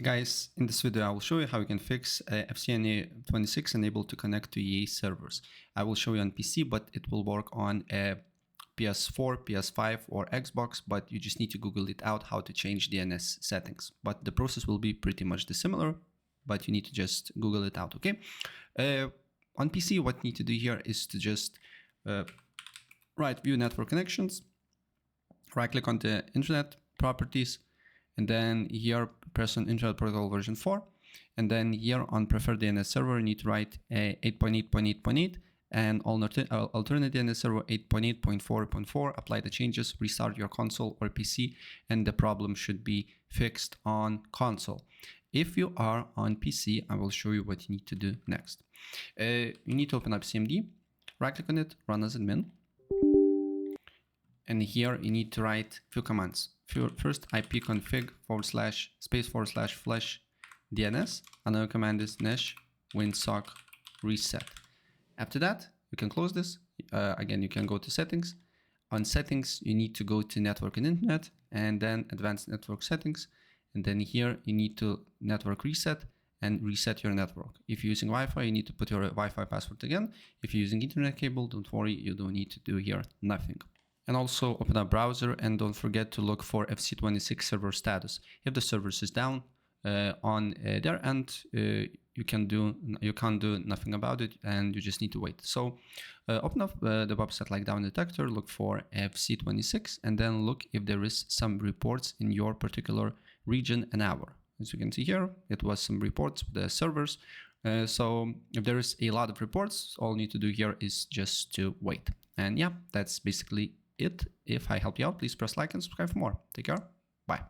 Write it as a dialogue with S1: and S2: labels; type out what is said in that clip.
S1: Hey guys, in this video I will show you how you can fix FCNA26 unable to connect to EA servers. I will show you on PC, but it will work on a PS4, PS5 or Xbox, but you just need to Google it out how to change DNS settings. But the process will be pretty much the similar, but you need to just Google it out, okay? On PC, what you need to do here is to just right view network connections, right click on the internet properties, and then here press on Internet Protocol version 4, and then here on preferred DNS server you need to write 8.8.8.8 and alternate DNS server 8.8.4.4. Apply the changes, restart your console or PC, and the problem should be fixed on console. If you are on PC, I will show you what you need to do next. You need to open up CMD, right click on it, run as admin. And here you need to write a few commands. First, ipconfig // DNS. Another command is nesh winsock reset. After that, you can close this. Again, you can go to settings. On settings, you need to go to network and internet, and then advanced network settings. And then here you need to network reset and reset your network. If you're using Wi-Fi, you need to put your Wi-Fi password again. If you're using internet cable, don't worry, you don't need to do here nothing. And also open up browser and don't forget to look for FC26 server status. If the service is down on their end, you can't do nothing about it, and you just need to wait. So open up the website like down detector, look for FC26, and then look if there is some reports in your particular region and hour. As you can see here, it was some reports with the servers. So if there is a lot of reports, all you need to do here is just to wait. And yeah, that's basically it. If I help you out, please press like and subscribe for more. Take care. Bye.